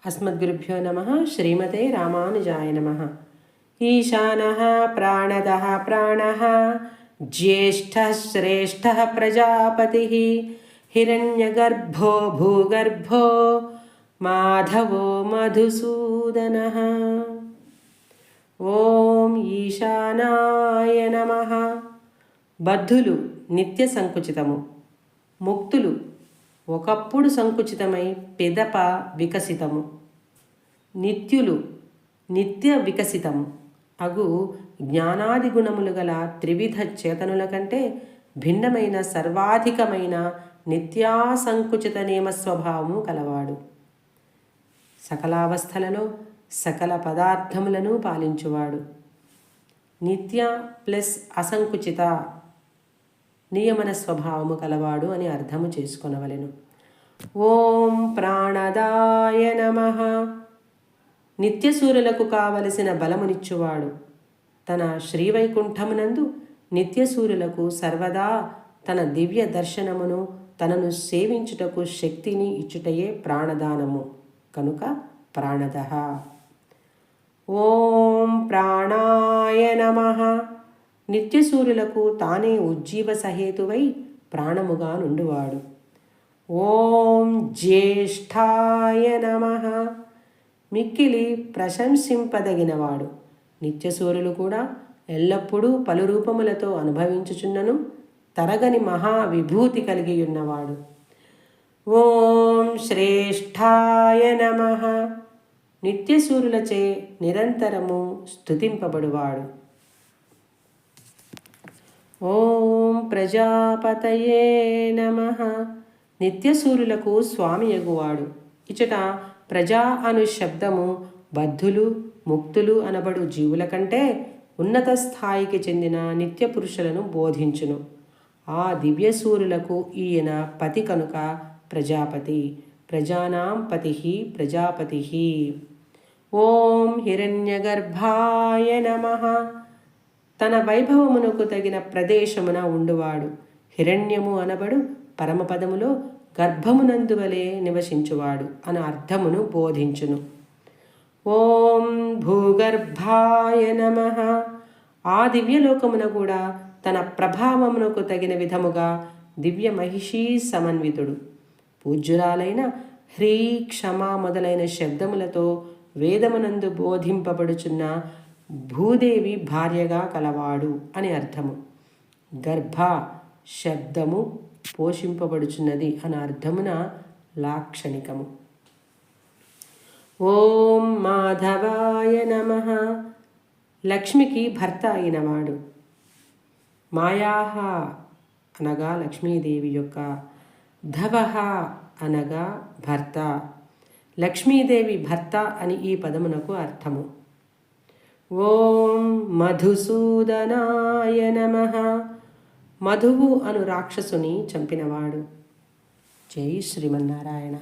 అస్మద్గురుభ్యో నమః. శ్రీమతే రామానుజాయ నమః. ఈశానః ప్రాణదః ప్రాణః జ్యేష్ఠః శ్రేష్ఠః ప్రజాపతిః హిరణ్యగర్భో భూగర్భో మాధవో మధుసూదనః. ఓం ఈశానాయ నమః. బద్ధులు నిత్య సంకుచితము, ముక్తులు ఒకప్పుడు సంకుచితమై పెదప వికసితము, నిత్యులు నిత్య వికసితము అగు జ్ఞానాది గుణములు గల త్రివిధ చేతనుల కంటే భిన్నమైన సర్వాధికమైన నిత్యాసంకుచిత నియమస్వభావము కలవాడు. సకలావస్థలలో సకల పదార్థములను పాలించువాడు. నిత్య ప్లస్ అసంకుచిత నియమన స్వభావము కలవాడు అని అర్థము చేసుకొనవలెను. ఓం ప్రాణదాయ నమః. నిత్యసూరులకు కావలసిన బలమునిచ్చువాడు. తన శ్రీవైకుంఠమునందు నిత్యసూరులకు సర్వదా తన దివ్య దర్శనమును తనను సేవించుటకు శక్తిని ఇచ్చుటయే ప్రాణదానము కనుక ప్రాణదః. ఓం ప్రాణాయ నమః. నిత్యసూరులకు తానే ఉజ్జీవ సహేతువై ప్రాణముగా నుండువాడు. ఓం జ్యేష్ఠాయ నమః. మిక్కిలి ప్రశంసింపదగినవాడు. నిత్యసూరులు కూడా ఎల్లప్పుడూ పలు రూపములతో అనుభవించుచున్నను తరగని మహావిభూతి కలిగి ఉన్నవాడు. ఓం శ్రేష్ఠాయ నమః. నిత్యసూరులచే నిరంతరము స్తుతింపబడువాడు. ఓం ప్రజాపతయే నమః. నిత్యసూరులకు స్వామియగువాడు. ఇచట ప్రజా అను శబ్దము బద్ధులు ముక్తులు అనబడు జీవుల కంటే ఉన్నత స్థాయికి చెందిన నిత్య పురుషులను బోధించును. ఆ దివ్యసూరులకు ఈయన పతి కనుక ప్రజాపతి. ప్రజానాం పతి ప్రజాపతి. ఓం హిరణ్యగర్భాయ నమః. తన వైభవమునకు తగిన ప్రదేశమున ఉండువాడు. హిరణ్యము అనబడు పరమపదములో గర్భమునందువలే నివసించువాడు అన్న అర్థమును బోధించును. ఓం భూగర్భాయ నమః. ఆ దివ్యలోకమున కూడా తన ప్రభావమునకు తగిన విధముగా దివ్య మహిషీ సమన్వితుడు. పూజ్యురాలైన హ్రీ క్షమా మొదలైన శబ్దములతో వేదమునందు బోధింపబడుచున్న భూదేవి భార్యగా కలవాడు అని అర్థము. గర్భ శబ్దము పోషింపబడుచున్నది అన్న అర్థమున లాక్షణికము. ఓం మాధవాయ నమః. లక్ష్మికి భర్త అయినవాడు. మాయాహ అనగా లక్ష్మీదేవి యొక్క, ధవహ అనగా భర్త. లక్ష్మీదేవి భర్త అని ఈ పదమునకు అర్థము. ఓం మధుసూదనాయ నమః. మధువు అను రాక్షసుని చంపినవాడు. జై శ్రీమన్నారాయణ.